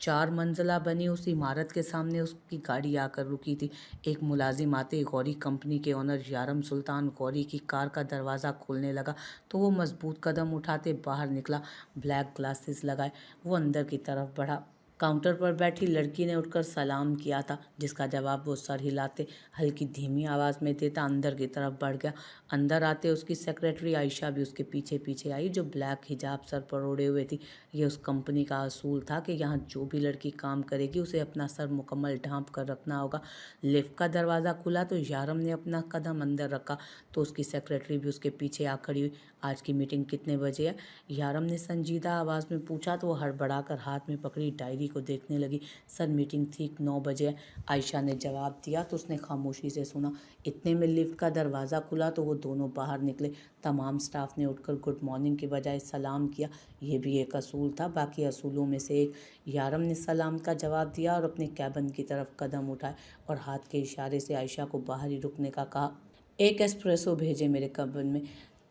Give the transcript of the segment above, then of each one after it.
4 मंजिला बनी उस इमारत के सामने उसकी गाड़ी आकर रुकी थी। एक मुलाजिम आते ही गौरी कंपनी के ओनर यारम सुल्तान गौरी की कार का दरवाज़ा खोलने लगा तो वो मजबूत कदम उठाते बाहर निकला। ब्लैक ग्लासेस लगाए वो अंदर की तरफ बढ़ा। काउंटर पर बैठी लड़की ने उठकर सलाम किया था, जिसका जवाब वो सर हिलाते हल्की धीमी आवाज़ में देता अंदर की तरफ बढ़ गया। अंदर आते उसकी सेक्रेटरी आयशा भी उसके पीछे पीछे आई, जो ब्लैक हिजाब सर पर ओढ़े हुए थी। ये उस कंपनी का असूल था कि यहाँ जो भी लड़की काम करेगी उसे अपना सर मुकम्मल ढांप कर रखना होगा। लिफ्ट का दरवाज़ा खुला तो यारम ने अपना कदम अंदर रखा तो उसकी सेक्रेटरी भी उसके पीछे आ खड़ी हुई। आज की मीटिंग कितने बजे है? यारम ने संजीदा आवाज़ में पूछा तो वो हड़बड़ाकर हाथ में पकड़ी डायरी को देखने लगी। सर, मीटिंग ठीक 9 बजे है, आयशा ने जवाब दिया तो उसने खामोशी से सुना। इतने में लिफ्ट का दरवाज़ा खुला तो वो दोनों बाहर निकले। तमाम स्टाफ ने उठकर गुड मॉर्निंग के बजाय सलाम किया। ये भी एक असूल था, बाकी असूलों में से एक। यारम ने सलाम का जवाब दिया और अपने कैबिन की तरफ कदम उठाए और हाथ के इशारे से आयशा को बाहर ही रुकने का कहा। एक एस्प्रेसो भेजे मेरे कैबिन में,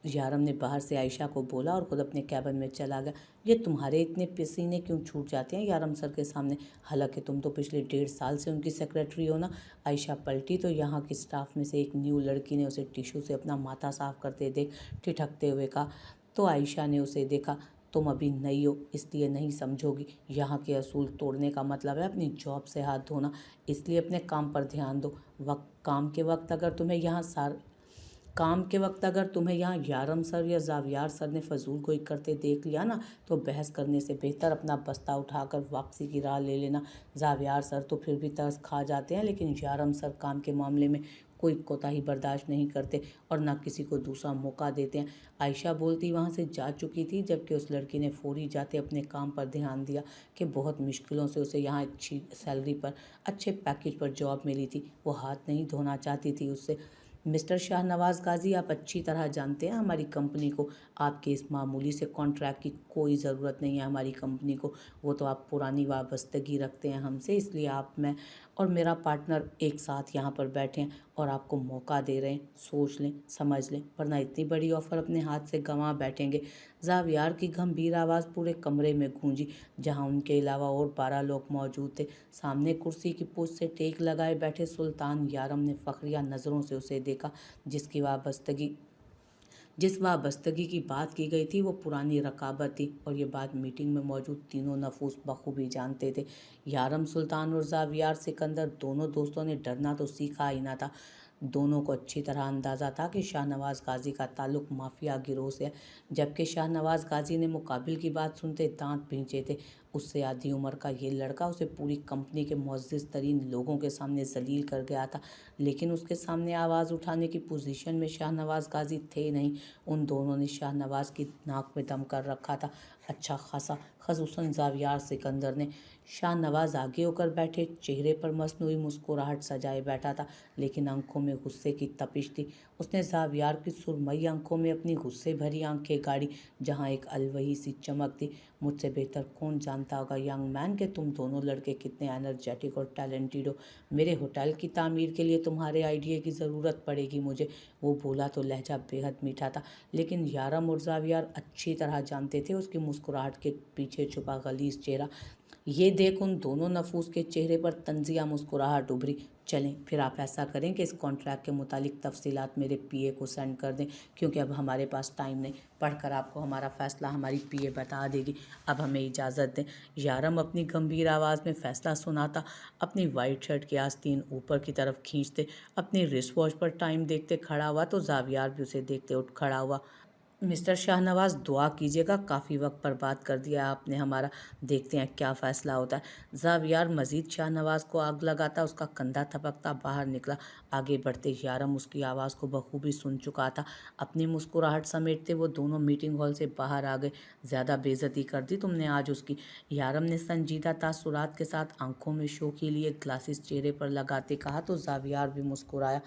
यारम ने बाहर से आयशा को बोला और खुद अपने कैबिन में चला गया। ये तुम्हारे इतने पसीने क्यों छूट जाते हैं यारम सर के सामने? हालांकि तुम तो पिछले 1.5 साल से उनकी सेक्रेटरी हो ना। आयशा पलटी तो यहाँ की स्टाफ में से एक न्यू लड़की ने उसे टिश्यू से अपना माथा साफ करते देख ठिठकते हुए कहा। तो आयशा ने उसे देखा। तुम अभी नई हो इसलिए नहीं समझोगी। यहाँ के असूल तोड़ने का मतलब है अपनी जॉब से हाथ धोना, इसलिए अपने काम पर ध्यान दो। काम के वक्त अगर तुम्हें यहाँ यारम सर या जावियार सर ने फजूल गोई करते देख लिया ना, तो बहस करने से बेहतर अपना बस्ता उठाकर वापसी की राह ले लेना। जावियार सर तो फिर भी तरस खा जाते हैं, लेकिन यारम सर काम के मामले में कोई कोताही बर्दाश्त नहीं करते और ना किसी को दूसरा मौका देते हैं। आयशा बोलती वहाँ से जा चुकी थी, जबकि उस लड़की ने फौरी जाते अपने काम पर ध्यान दिया कि बहुत मुश्किलों से उसे यहाँ अच्छी सैलरी पर अच्छे पैकेज पर जॉब मिली थी। वो हाथ नहीं धोना चाहती थी उससे। मिस्टर शाहनवाज गाजी, आप अच्छी तरह जानते हैं हमारी कंपनी को। आपके इस मामूली से कॉन्ट्रैक्ट की कोई ज़रूरत नहीं है हमारी कंपनी को। वो तो आप पुरानी वाबस्तगी रखते हैं हमसे, इसलिए आप, मैं और मेरा पार्टनर एक साथ यहाँ पर बैठे हैं और आपको मौका दे रहे हैं। सोच लें, समझ लें, वरना इतनी बड़ी ऑफ़र अपने हाथ से गंवा बैठेंगे। जावियार की गंभीर आवाज़ पूरे कमरे में गूंजी, जहाँ उनके अलावा और 12 लोग मौजूद थे। सामने कुर्सी की पूंछ से टेक लगाए बैठे सुल्तान यारम ने फखरिया नज़रों से उसे देखा। जिस वाबस्तगी की बात की गई थी वो पुरानी रकाबत थी, और ये बात मीटिंग में मौजूद तीनों नफूस बखूबी जानते थे। यारम सुल्तान और जावियार सिकंदर दोनों दोस्तों ने डरना तो सीखा ही ना था। दोनों को अच्छी तरह अंदाज़ा था कि शाहनवाज गाजी का ताल्लुक माफिया गिरोह से है, जबकि शाहनवाज गाजी ने मुकाबिल की बात सुनते दांत भींचे थे। उससे आधी उम्र का ये लड़का उसे पूरी कंपनी के मुअज़्ज़ज़ तरीन लोगों के सामने जलील कर गया था, लेकिन उसके सामने आवाज़ उठाने की पोजीशन में शाहनवाज गाजी थे नहीं। उन दोनों ने शाहनवाज की नाक में दम कर रखा था, अच्छा खासा, खसूसन जावियार सिकंदर ने। शाहनवाज आगे होकर बैठे, चेहरे पर मसनूई मुस्कुराहट सजाए बैठा था, लेकिन आंखों में गुस्से की तपिश थी। उसने जावियार की सुरमई आंखों में अपनी गुस्से भरी आंखें गाड़ी, जहां एक अलवही सी चमक थी। मुझसे बेहतर कौन जानता होगा यंग मैन कि तुम दोनों लड़के कितने एनर्जेटिक और टैलेंटेड हो। मेरे होटल की तामीर के लिए तुम्हारे आइडिया की ज़रूरत पड़ेगी मुझे। वो बोला तो लहजा बेहद मीठा था, लेकिन यारम और जावियार अच्छी तरह जानते थे उसकी मुस्कुराहट के पीछे छुपा गलीज चेहरा। ये देख उन दोनों नफूस के चेहरे पर तंजिया मुस्कुराहट उभरी। चलें, फिर आप ऐसा करें कि इस कॉन्ट्रैक्ट के मुतालिक तफसीलात मेरे पीए को सेंड कर दें, क्योंकि अब हमारे पास टाइम नहीं। पढ़कर आपको हमारा फ़ैसला हमारी पीए बता देगी। अब हमें इजाज़त दें। यारम अपनी गंभीर आवाज़ में फ़ैसला सुनाता, अपनी वाइट शर्ट की आस्तीन ऊपर की तरफ खींचते, अपनी रिस्ट वॉच पर टाइम देखते खड़ा हुआ तो जावियार भी उसे देखते उठ खड़ा हुआ। मिस्टर शाहनवाज, दुआ कीजिएगा, काफ़ी वक्त बर्बाद कर दिया आपने हमारा। देखते हैं क्या फ़ैसला होता है। जावियार मज़ीद शाहनवाज को आग लगाता उसका कंधा थपकता बाहर निकला। आगे बढ़ते यारम उसकी आवाज़ को बखूबी सुन चुका था। अपनी मुस्कुराहट समेटते वो दोनों मीटिंग हॉल से बाहर आ गए। ज़्यादा बेइज्जती कर दी तुमने आज उसकी, यारम ने संजीदा तासुरात के साथ आंखों में शोखी लिए ग्लासेस चेहरे पर लगाते कहा तो जावियार भी मुस्कुराया।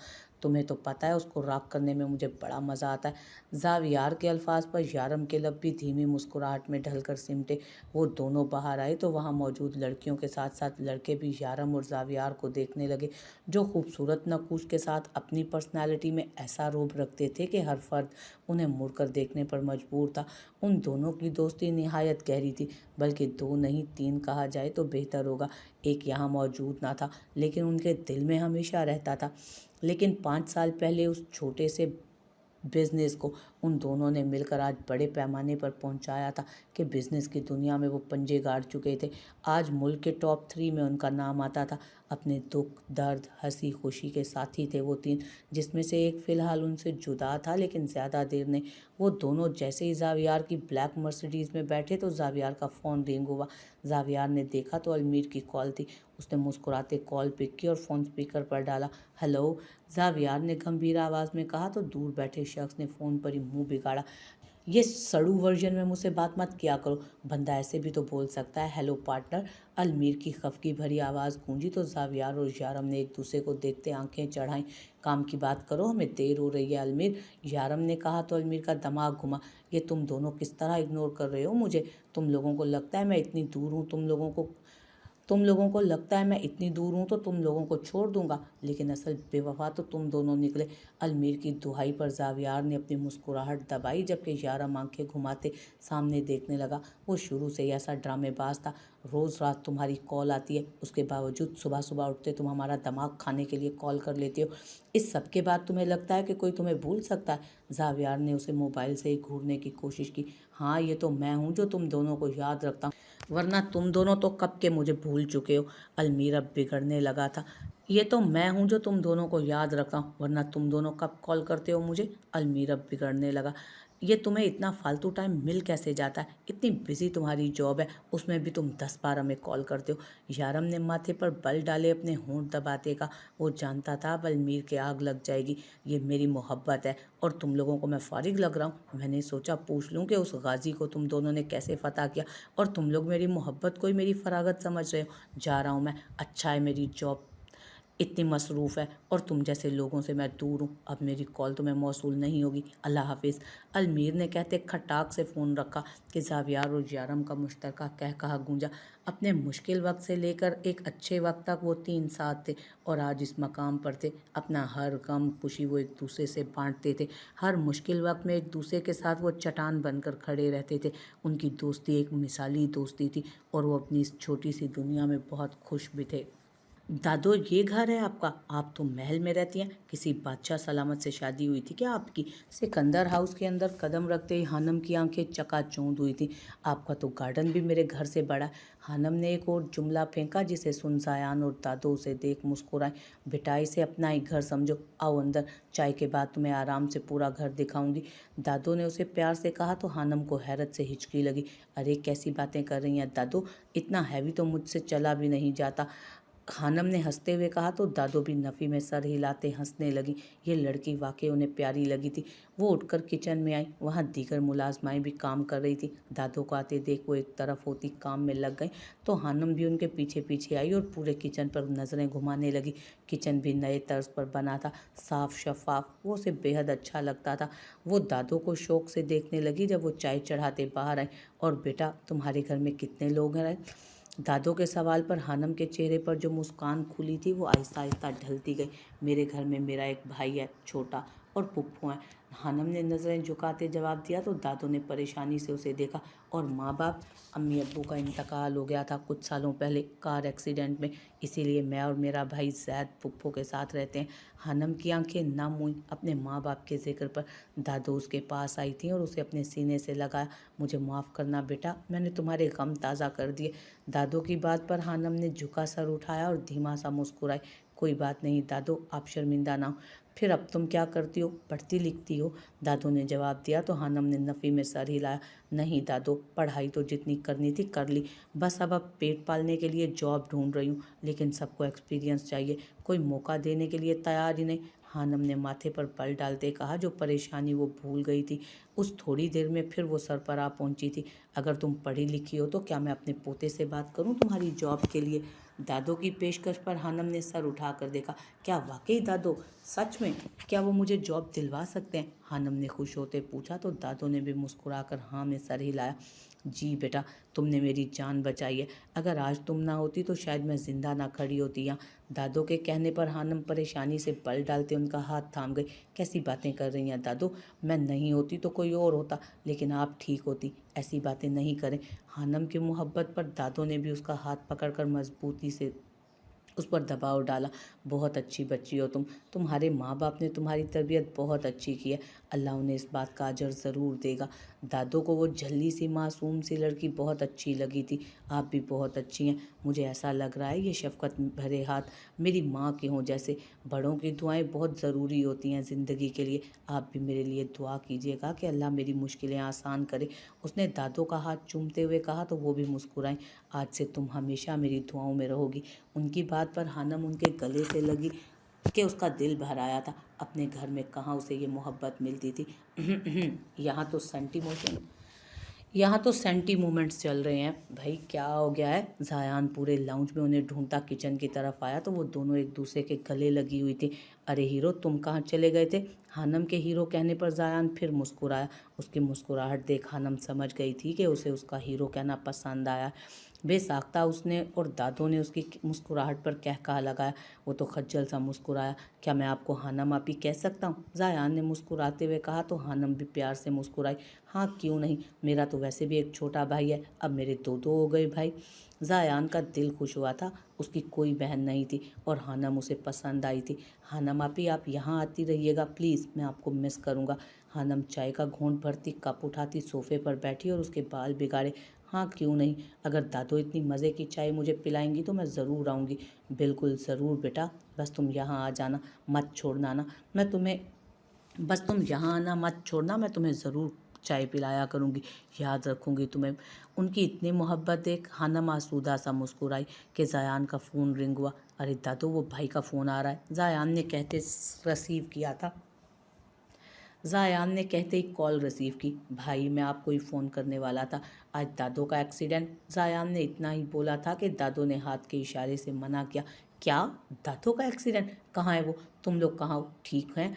तुम्हें तो पता है उसको राग करने में मुझे बड़ा मज़ा आता है। ज़ावियार के अल्फाज पर यारम के लब भी धीमी मुस्कुराहट में ढलकर सिमटे। वो दोनों बाहर आए तो वहाँ मौजूद लड़कियों के साथ साथ लड़के भी यारम और ज़ावियार को देखने लगे, जो खूबसूरत नकूश के साथ अपनी पर्सनालिटी में ऐसा रूप रखते थे कि हर फर्द उन्हें मुड़कर देखने पर मजबूर था। उन दोनों की दोस्ती निहायत गहरी थी, बल्कि दो नहीं तीन कहा जाए तो बेहतर होगा। एक यहाँ मौजूद ना था, लेकिन उनके दिल में हमेशा रहता था। लेकिन 5 साल पहले उस छोटे से बिजनेस को उन दोनों ने मिलकर आज बड़े पैमाने पर पहुंचाया था कि बिजनेस की दुनिया में वो पंजे गाड़ चुके थे। आज मुल्क के टॉप 3 में उनका नाम आता था। अपने दुख दर्द हंसी खुशी के साथी थे वो तीन, जिसमें से एक फ़िलहाल उनसे जुदा था, लेकिन ज़्यादा देर नहीं। वो दोनों जैसे ही ज़ावियार की ब्लैक मर्सिडीज़ में बैठे तो ज़ावियार का फ़ोन रिंग हुआ। ज़ावियार ने देखा तो अलमीर की कॉल थी। उसने मुस्कुराते कॉल पिक की और फ़ोन स्पीकर पर डाला। हेलो, ज़ावियार ने गंभीर आवाज़ में कहा तो दूर बैठे शख्स ने फ़ोन पर ही मुंह बिगाड़ा। ये सड़ू वर्जन में मुझसे बात मत किया करो, बंदा ऐसे भी तो बोल सकता है। हेलो पार्टनर, अलमीर की खफकी भरी आवाज़ गूंजी तो ज़ावियार और यारम ने एक दूसरे को देखते आंखें चढ़ाईं। काम की बात करो, हमें देर हो रही है अलमीर, यारम ने कहा तो अलमीर का दिमाग घुमा। ये तुम दोनों किस तरह इग्नोर कर रहे हो मुझे? तुम लोगों को लगता है मैं इतनी दूर हूँ तो तुम लोगों को छोड़ दूंगा, लेकिन असल बेवफा तो तुम दोनों निकले। अलमीर की दुहाई पर ज़ावियार ने अपनी मुस्कुराहट दबाई, जबकि यारम आंखें घुमाते सामने देखने लगा। वो शुरू से ही ऐसा ड्रामेबाज था। रोज़ रात तुम्हारी कॉल आती है, उसके बावजूद सुबह सुबह उठते तुम हमारा दिमाग खाने के लिए कॉल कर लेते हो। इस सब के बाद तुम्हें लगता है कि कोई तुम्हें भूल सकता है? ज़ावियार ने उसे मोबाइल से ही घूरने की कोशिश की। हाँ, ये तो मैं हूँ जो तुम दोनों को याद रखता हूँ, वरना तुम दोनों तो कब के मुझे भूल चुके हो। अलमीरा बिगड़ने लगा था। ये तो मैं हूँ जो तुम दोनों को याद रखा हूँ, वरना तुम दोनों कब कॉल करते हो मुझे। अलमीरा बिगड़ने लगा। ये तुम्हें इतना फालतू टाइम मिल कैसे जाता है? इतनी बिजी तुम्हारी जॉब है, उसमें भी तुम 10 बार हमें कॉल करते हो। यारम ने माथे पर बल डाले अपने होंठ दबाते का। वो जानता था अब अलमीर के आग लग जाएगी। ये मेरी मोहब्बत है और तुम लोगों को मैं फारिग लग रहा हूँ। मैंने सोचा पूछ लूँ कि उस गाजी को तुम दोनों ने कैसे फतह किया, और तुम लोग मेरी मोहब्बत को ही मेरी फरागत समझ रहे हो। जा रहा हूँ मैं, अच्छा है मेरी जॉब इतनी मसरूफ़ है और तुम जैसे लोगों से मैं दूर हूँ। अब मेरी कॉल तुम्हें मौसूल नहीं होगी। अल्लाह हाफिज़। अलमीर ने कहते खटाक से फ़ोन रखा कि ज़ावियार और यारम का मुश्तरका कह कहा गूंजा। अपने मुश्किल वक्त से लेकर एक अच्छे वक्त तक वो तीन साथ थे और आज इस मकाम पर थे। अपना हर गम खुशी वो एक दूसरे से बांटते थे। हर मुश्किल वक्त में एक दूसरे के साथ वो चट्टान बनकर खड़े रहते थे। उनकी दोस्ती एक मिसाली दोस्ती थी और वो अपनी इस छोटी सी दुनिया में बहुत खुश भी थे। दादो, ये घर है आपका? आप तो महल में रहती हैं। किसी बादशाह सलामत से शादी हुई थी क्या आपकी? सिकंदर हाउस के अंदर कदम रखते ही हानम की आंखें चकाचौंध हुई थी। आपका तो गार्डन भी मेरे घर से बड़ा है। हानम ने एक और जुमला फेंका, जिसे सुन जायान और दादो उसे देख मुस्कुराए। बेटा, इसे अपना ही घर समझो। आओ अंदर, चाय के बाद तुम्हें आराम से पूरा घर दिखाऊंगी। दादो ने उसे प्यार से कहा तो हानम को हैरत से हिचकी लगी। अरे कैसी बातें कर रही हैं दादो, इतना हैवी तो मुझसे चला भी नहीं जाता। खानम ने हंसते हुए कहा तो दादो भी नफ़ी में सर हिलाते हंसने लगी। ये लड़की वाकई उन्हें प्यारी लगी थी। वो उठकर किचन में आई। वहाँ दीगर मुलाजमाएं भी काम कर रही थी। दादो को आते देख वो एक तरफ होती काम में लग गई तो हानम भी उनके पीछे पीछे आई और पूरे किचन पर नज़रें घुमाने लगी। किचन भी नए तर्ज पर बना था, साफ शफाफ। वो उसे बेहद अच्छा लगता था। वो दादो को शौक से देखने लगी जब वो चाय चढ़ाते बाहर आई। और बेटा, तुम्हारे घर में कितने लोग हैं? दादो के सवाल पर हानम के चेहरे पर जो मुस्कान खुली थी वो आहिस्ता आहिस्ता ढलती गई। मेरे घर में मेरा एक भाई है छोटा, और पुप्पू हैं। हानम ने नज़रें झुकाते जवाब दिया तो दादो ने परेशानी से उसे देखा। और माँ बाप? अम्मी अब्बू का इंतकाल हो गया था कुछ सालों पहले कार एक्सीडेंट में, इसीलिए मैं और मेरा भाई जैद पुप्पो के साथ रहते हैं। हानम की आंखें नम हुई अपने माँ बाप के जिक्र पर। दादो उसके पास आई थी और उसे अपने सीने से लगाया। मुझे माफ़ करना बेटा, मैंने तुम्हारे गम ताज़ा कर दिए। दादो की बात पर हानम ने झुका सर उठाया और धीमा सा मुस्कुराई। कोई बात नहीं दादो, आप शर्मिंदा ना हो। फिर अब तुम क्या करती हो? पढ़ती लिखती हो? दादो ने जवाब दिया तो हानम ने नफ़ी में सर हिलाया। नहीं दादो, पढ़ाई तो जितनी करनी थी कर ली, बस अब पेट पालने के लिए जॉब ढूंढ रही हूँ। लेकिन सबको एक्सपीरियंस चाहिए, कोई मौका देने के लिए तैयार ही नहीं। हानम ने माथे पर बल डालते कहा। जो परेशानी वो भूल गई थी उस थोड़ी देर में फिर वो सर पर आ पहुंची थी। अगर तुम पढ़ी लिखी हो तो क्या मैं अपने पोते से बात करूं तुम्हारी जॉब के लिए? दादो की पेशकश पर हानम ने सर उठाकर देखा। क्या वाकई दादो? सच में? क्या वो मुझे जॉब दिलवा सकते हैं? हानम ने खुश होते पूछा तो दादो ने भी मुस्कुराकर हाँ में सर हिलाया। जी बेटा, तुमने मेरी जान बचाई है। अगर आज तुम ना होती तो शायद मैं जिंदा ना खड़ी होती यहाँ। दादो के कहने पर हानम परेशानी से बल डालते उनका हाथ थाम गई। कैसी बातें कर रही हैं दादो? मैं नहीं होती तो कोई और होता, लेकिन आप ठीक होती। ऐसी बातें नहीं करें। हानम की मोहब्बत पर दादो ने भी उसका हाथ पकड़कर मजबूती से उस पर दबाव डाला। बहुत अच्छी बच्ची हो तुम। तुम्हारे माँ बाप ने तुम्हारी तरबियत बहुत अच्छी की है। अल्लाह उन्हें इस बात का अजर ज़रूर देगा। दादो को वो झल्ली सी मासूम सी लड़की बहुत अच्छी लगी थी। आप भी बहुत अच्छी हैं। मुझे ऐसा लग रहा है ये शफ़क़त भरे हाथ मेरी माँ के हों जैसे। बड़ों की दुआएं बहुत ज़रूरी होती हैं ज़िंदगी के लिए। आप भी मेरे लिए दुआ कीजिएगा कि अल्लाह मेरी मुश्किलें आसान करे। उसने दादो का हाथ चूमते हुए कहा तो वो भी मुस्कुराई। आज से तुम हमेशा मेरी दुआओं में रहोगी। उनकी बात पर हानम उनके गले से लगी कि उसका दिल भर आया था। अपने घर में कहाँ उसे ये मोहब्बत मिलती थी। यहाँ तो सेंटी मोमेंट्स चल रहे हैं। भाई क्या हो गया है? जायान पूरे लाउंज में उन्हें ढूंढता किचन की तरफ आया तो वो दोनों एक दूसरे के गले लगी हुई थी। अरे हीरो, तुम कहाँ चले गए थे? हानम के हीरो कहने पर जायान फिर मुस्कुराया। उसकी मुस्कुराहट देख हानम समझ गई थी कि उसे उसका हीरो कहना पसंद आया। बेसाख्ता उसने और दादो ने उसकी मुस्कुराहट पर कहका लगाया। वो तो खज्जल सा मुस्कुराया। क्या मैं आपको हानम आपी कह सकता हूँ? जायान ने मुस्कुराते हुए कहा तो हानम भी प्यार से मुस्कुराई। हाँ क्यों नहीं, मेरा तो वैसे भी एक छोटा भाई है, अब मेरे दो दो हो गए भाई। जायान का दिल खुश हुआ था। उसकी कोई बहन नहीं थी और हानम उसे पसंद आई थी। हानम आपी आप यहाँ आती रहिएगा प्लीज़, मैं आपको मिस करूँगा। हानम चाय का घूंट भरती कप उठाती सोफे पर बैठी और उसके बाल बिगाड़े। हाँ क्यों नहीं, अगर दादो इतनी मज़े की चाय मुझे पिलाएंगी तो मैं ज़रूर आऊँगी। बिल्कुल ज़रूर बेटा, बस तुम यहाँ आ जाना, मत छोड़ना ना। मैं तुम्हें बस तुम यहाँ आना मत छोड़ना, मैं तुम्हें ज़रूर चाय पिलाया करूँगी, याद रखूँगी तुम्हें। उनकी इतनी मोहब्बत देख हानम आसूदा सा मुस्कुराई कि जायान का फ़ोन रिंग हुआ। अरे दादो, वो भाई का फ़ोन आ रहा है, जायान ने कहते रिसीव किया था। जायान ने कहते ही कॉल रिसीव की। भाई मैं आपको ही फ़ोन करने वाला था, आज दादो का एक्सीडेंट। जायान ने इतना ही बोला था कि दादो ने हाथ के इशारे से मना किया। क्या? दादो का एक्सीडेंट? कहाँ है वो? तुम लोग कहाँ हो? ठीक हैं?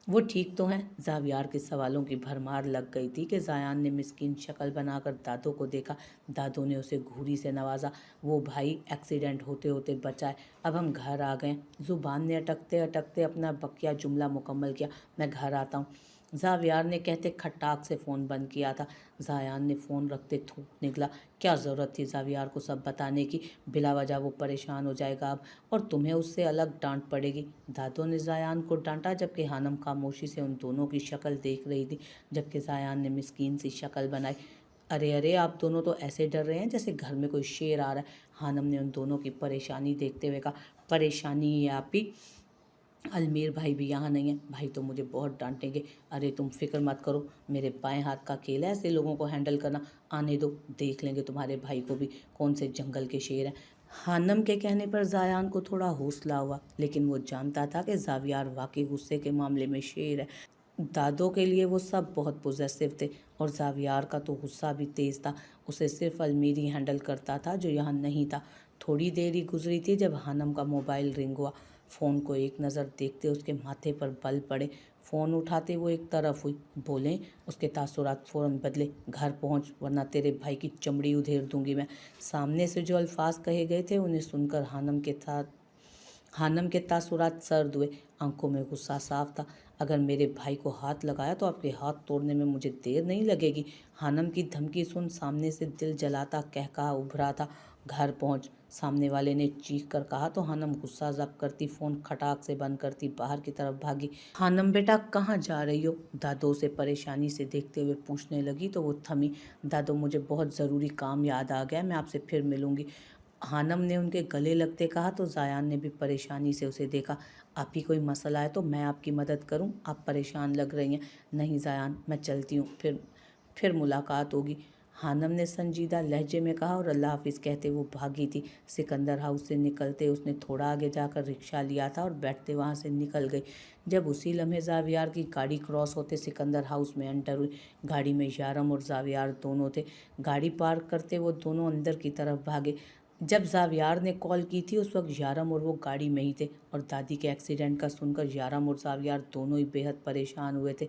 वो ठीक तो हैं। जावियार के सवालों की भरमार लग गई थी कि जायान ने मिस्कीन शक्ल बनाकर दादो को देखा। दादो ने उसे घूरी से नवाजा। वो भाई एक्सीडेंट होते होते बचा है, अब हम घर आ गए। जुबान ने अटकते अटकते अपना बकिया जुमला मुकम्मल किया। मैं घर आता हूँ, जावियार ने कहते खटाक से फ़ोन बंद किया था। जायान ने फ़ोन रखते थूक निकला। क्या ज़रूरत थी जावियार को सब बताने की? बिला वजह वो परेशान हो जाएगा अब, और तुम्हें उससे अलग डांट पड़ेगी। दादो ने जायान को डांटा जबकि हानम खामोशी से उन दोनों की शक्ल देख रही थी, जबकि जायान ने मिस्कीन सी शक्ल बनाई। अरे अरे, आप दोनों तो ऐसे डर रहे हैं जैसे घर में कोई शेर आ रहा है। हानम ने उन दोनों की परेशानी देखते हुए कहा। परेशानी है आप ही, अलमीर भाई भी यहाँ नहीं है, भाई तो मुझे बहुत डांटेंगे। अरे तुम फिक्र मत करो, मेरे बाएं हाथ का खेल है ऐसे लोगों को हैंडल करना। आने दो, देख लेंगे तुम्हारे भाई को भी, कौन से जंगल के शेर हैं। हानम के कहने पर जायान को थोड़ा हौसला हुआ, लेकिन वो जानता था कि जावियार वाकई गुस्से के मामले में शेर है। दादो के लिए वो सब बहुत पॉजेसिव थे और जावियार का तो गुस्सा भी तेज़ था। उसे सिर्फ अलमीर ही हैंडल करता था जो यहाँ नहीं था। थोड़ी देर ही गुजरी थी जब हानम का मोबाइल रिंग हुआ। फ़ोन को एक नज़र देखते उसके माथे पर बल पड़े। फ़ोन उठाते वो एक तरफ हुई। बोलें, उसके तासुरात फ़ौरन बदले। घर पहुँच वरना तेरे भाई की चमड़ी उधेड़ दूंगी मैं। सामने से जो अल्फाज कहे गए थे उन्हें सुनकर हानम के तासुरात सर्द हुए। आंखों में गुस्सा साफ था। अगर मेरे भाई को हाथ लगाया तो आपके हाथ तोड़ने में मुझे देर नहीं लगेगी। हानम की धमकी सुन सामने से दिल जलाता कहका उभरा था। घर पहुंच, सामने वाले ने चीख कर कहा तो हानम गुस्सा जब्त करती फ़ोन खटाक से बंद करती बाहर की तरफ भागी। हानम बेटा कहाँ जा रही हो? दादो से परेशानी से देखते हुए पूछने लगी तो वो थमी। दादो मुझे बहुत ज़रूरी काम याद आ गया, मैं आपसे फिर मिलूंगी, हानम ने उनके गले लगते कहा तो जायान ने भी परेशानी से उसे देखा। आप ही कोई मसला है तो मैं आपकी मदद करूं, आप परेशान लग रही हैं। नहीं जायान, मैं चलती हूँ, फिर मुलाकात होगी। हानम ने संजीदा लहजे में कहा और अल्लाह हाफिज़ कहते वो भागी थी। सिकंदर हाउस से निकलते उसने थोड़ा आगे जाकर रिक्शा लिया था और बैठते वहाँ से निकल गई। जब उसी लम्हे ज़ावियार की गाड़ी क्रॉस होते सिकंदर हाउस में एंटर हुई। गाड़ी में यारम और ज़ावियार दोनों थे। गाड़ी पार्क करते वो दोनों अंदर की तरफ भागे। जब ज़ावियार ने कॉल की थी उस वक्त यारम और वो गाड़ी में ही थे और दादी के एक्सीडेंट का सुनकर यारम और ज़ावियार दोनों ही बेहद परेशान हुए थे।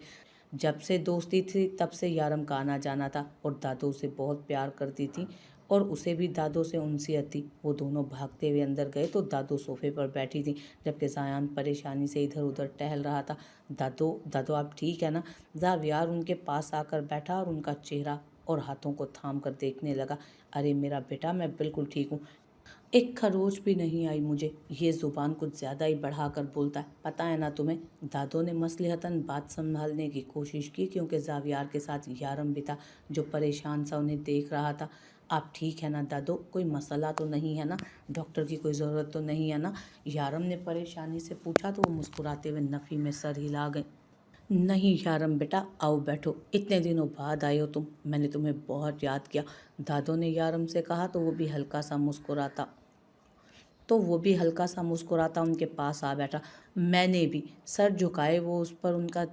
जब से दोस्ती थी तब से यारम का आना जाना था और दादो उसे बहुत प्यार करती थी और उसे भी दादो से उनसियत थी। वो दोनों भागते हुए अंदर गए तो दादो सोफे पर बैठी थी जबकि ज़ायान परेशानी से इधर उधर टहल रहा था। दादो दादो आप ठीक है ना? ज़ावियार उनके पास आकर बैठा और उनका चेहरा और हाथों को थाम कर देखने लगा। अरे मेरा बेटा, मैं बिल्कुल ठीक हूँ। एक खरोच भी नहीं आई मुझे। ये ज़ुबान कुछ ज़्यादा ही बढ़ाकर बोलता है, पता है ना तुम्हें? दादो ने मसलहतन बात संभालने की कोशिश की क्योंकि ज़ावियार के साथ यारम भी था जो परेशान सा उन्हें देख रहा था। आप ठीक है ना दादो? कोई मसला तो नहीं है ना? डॉक्टर की कोई ज़रूरत तो नहीं है ना? यारम ने परेशानी से पूछा तो वो मुस्कुराते हुए नफ़ी में सर हिला गए। नहीं यारम बेटा, आओ बैठो। इतने दिनों बाद आए हो तुम, मैंने तुम्हें बहुत याद किया। दादो ने यारम से कहा तो वो भी हल्का सा मुस्कुराता उनके पास आ बैठा। मैंने भी। सर झुकाए वो उस पर उनका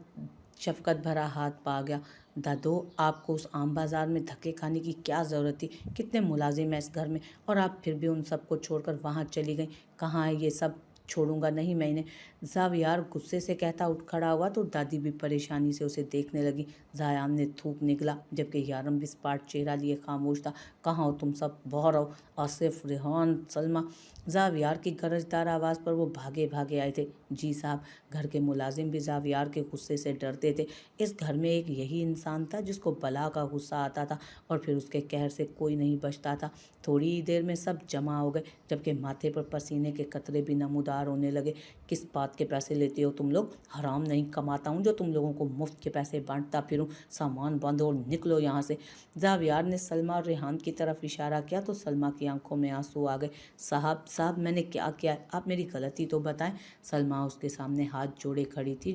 शफकत भरा हाथ पा गया। दादो, आपको उस आम बाज़ार में धक्के खाने की क्या ज़रूरत थी? कितने मुलाजिम हैं इस घर में और आप फिर भी उन सबको छोड़कर वहाँ चली गई। कहाँ है ये सब? छोड़ूंगा नहीं मैं इन्हें। ज़ावियार गुस्से से कहता उठ खड़ा हुआ तो दादी भी परेशानी से उसे देखने लगी। ज़ायान ने थूक निकला जबकि यारम विस्पाट चेहरा लिए खामोश था। कहाँ हो तुम सब? बाहर आओ। आसिफ, रेहान, सलमा। ज़ावियार की गरजदार आवाज़ पर वो भागे भागे आए थे। जी साहब। घर के मुलाजिम भी ज़ावियार के गुस्से से डरते थे। इस घर में एक यही इंसान था जिसको बला का गुस्सा आता था और फिर उसके कहर से कोई नहीं बचता था। थोड़ी ही देर में सब जमा हो गए जबकि माथे पर पसीने के कतरे भी नमूदार होने लगे। किस बात के पैसे लेते हो तुम लोग? हराम नहीं कमाता हूँ जो तुम लोगों को मुफ्त के पैसे बांटता फिरूँ। सामान बांधो और निकलो यहाँ से। ज़ावियार ने सलमा और रेहान की तरफ इशारा किया तो सलमा की आंखों में आंसू आ गए। साहब साहब, मैंने क्या किया है? आप मेरी गलती तो बताएं। सलमा उसके सामने हाथ जोड़े खड़ी थी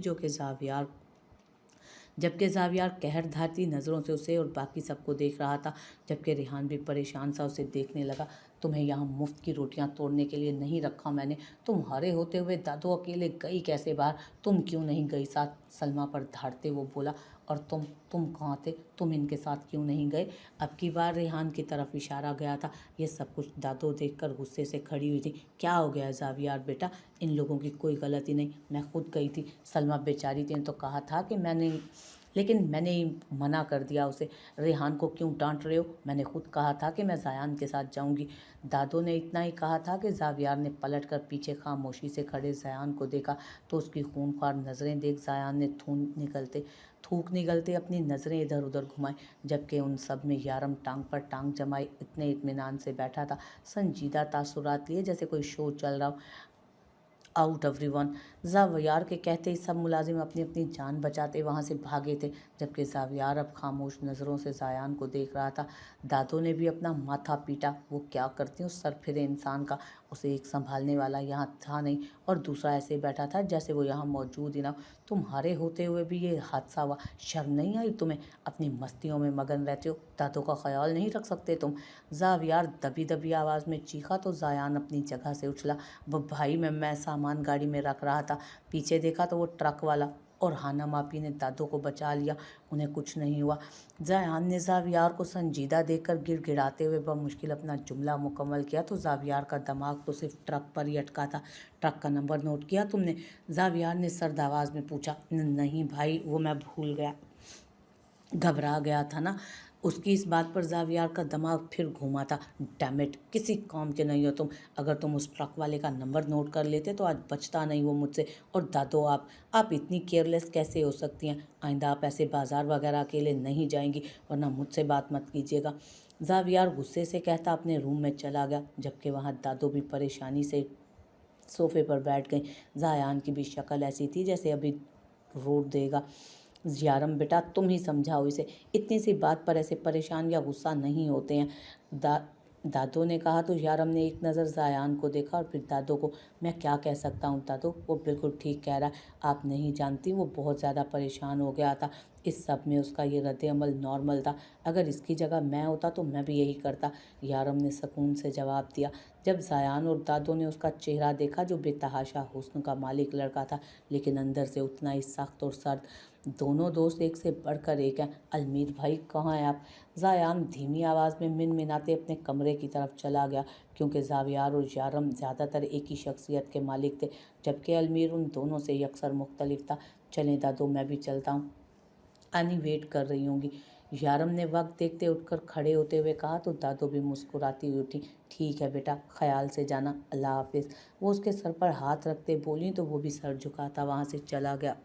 जबकि ज़ावियार कहर धारती नज़रों से उसे और बाकी सबको देख रहा था। जबकि रेहान भी परेशान सा उसे देखने लगा। तुम्हें यहाँ मुफ्त की रोटियाँ तोड़ने के लिए नहीं रखा मैंने। तुम्हारे होते हुए दादो अकेले गई कैसे बाहर? तुम क्यों नहीं गई साथ? सलमा पर धारते वो बोला। और तुम कहाँ थे? तुम इनके साथ क्यों नहीं गए? अब की बार रेहान की तरफ इशारा गया था। ये सब कुछ दादो देखकर गुस्से से खड़ी हुई थी। क्या हो गया ज़ावियार बेटा? इन लोगों की कोई गलती नहीं, मैं खुद गई थी। सलमा बेचारी ने तो कहा था कि लेकिन मैंने ही मना कर दिया उसे। रेहान को क्यों डांट रहे हो? मैंने खुद कहा था कि मैं ज़ायान के साथ जाऊंगी। दादो ने इतना ही कहा था कि ज़ावियार ने पलटकर पीछे खामोशी से खड़े ज़ायान को देखा तो उसकी खूंखार नज़रें देख ज़ायान ने थूक निकलते अपनी नज़रें इधर उधर घुमाई जबकि उन सब में यारम टांग पर टांग जमाए इतने इत्मीनान से बैठा था, संजीदा तासुरात लिए जैसे कोई शो चल रहा हो। Out everyone. ज़ावियार के कहते ही सब मुलाजिम अपनी अपनी जान बचाते वहाँ से भागे थे जबकि ज़ावियार अब खामोश नज़रों से ज़ायान को देख रहा था। दादो ने भी अपना माथा पीटा। वो क्या करती हूँ सर फिरे इंसान का। उसे एक संभालने वाला यहाँ था नहीं और दूसरा ऐसे बैठा था जैसे वो यहाँ मौजूद ही ना हो। तुम्हारे होते हुए भी ये हादसा हुआ। शर्म नहीं आई तुम्हें? अपनी मस्तियों में मगन रहते हो, दादो का ख्याल नहीं रख सकते तुम? ज़ावियार दबी दबी आवाज़ में चीखा तो ज़ायान अपनी जगह से उछला। वो भाई, मैं सामान गाड़ी में रख रहा था। पीछे देखा तो वो ट्रक वाला और हानम आपी ने दादो को बचा लिया। उन्हें कुछ नहीं हुआ। ज़ायान ने ज़ावियार को संजीदा देखकर गिड़गिड़ाते हुए बमुश्किल अपना जुमला मुकम्मल किया तो ज़ावियार का दिमाग तो सिर्फ ट्रक पर ही अटका था। ट्रक का नंबर नोट किया तुमने? ज़ावियार ने सर्द आवाज़ में पूछा। नहीं भाई, वो मैं भूल गया, घबरा गया था ना। उसकी इस बात पर ज़ावियार का दिमाग फिर घूमा था। डैमिट, किसी काम के नहीं हो तुम। अगर तुम उस ट्रक वाले का नंबर नोट कर लेते तो आज बचता नहीं वो मुझसे। और दादो, आप इतनी केयरलेस कैसे हो सकती हैं? आइंदा आप ऐसे बाज़ार वगैरह अकेले नहीं जाएंगी, वरना मुझसे बात मत कीजिएगा। ज़ावियार गुस्से से कहता अपने रूम में चला गया जबकि वहाँ दादो भी परेशानी से सोफे पर बैठ गई। ज़ायान की भी शक्ल ऐसी थी जैसे अभी रोड देगा। यारम बेटा, तुम ही समझाओ इसे। इतनी सी बात पर ऐसे परेशान या गुस्सा नहीं होते हैं। दादो ने कहा तो यारम ने एक नज़र ज़ायान को देखा और फिर दादो को। मैं क्या कह सकता हूँ दादो? वो बिल्कुल ठीक कह रहा है। आप नहीं जानती, वो बहुत ज़्यादा परेशान हो गया था। इस सब में उसका ये रद्द अमल नॉर्मल था। अगर इसकी जगह मैं होता तो मैं भी यही करता, यारम ने सुकून से जवाब दिया। जब जायान और दादो ने उसका चेहरा देखा, जो बेतहाशा हुस्न का मालिक लड़का था लेकिन अंदर से उतना ही सख्त और सर्द। दोनों दोस्त एक से बढ़कर एक हैं। अलमीर भाई कहाँ हैं आप? जायान धीमी आवाज़ में मिनमिनाते अपने कमरे की तरफ चला गया, क्योंकि जावियार और यारम ज़्यादातर एक ही शख्सियत के मालिक थे, जबकि अलमीर उन दोनों से यकसर मुख्तलिफ था। चलें दादो, मैं भी चलता हूँ, आनी वेट कर रही होंगी। यारम ने वक्त देखते उठकर खड़े होते हुए कहा तो दादो भी मुस्कुराती हुई उठी। ठीक है बेटा, ख्याल से जाना, अल्लाह हाफिज़। वो उसके सर पर हाथ रखते बोली तो वो भी सर झुकाता वहाँ से चला गया।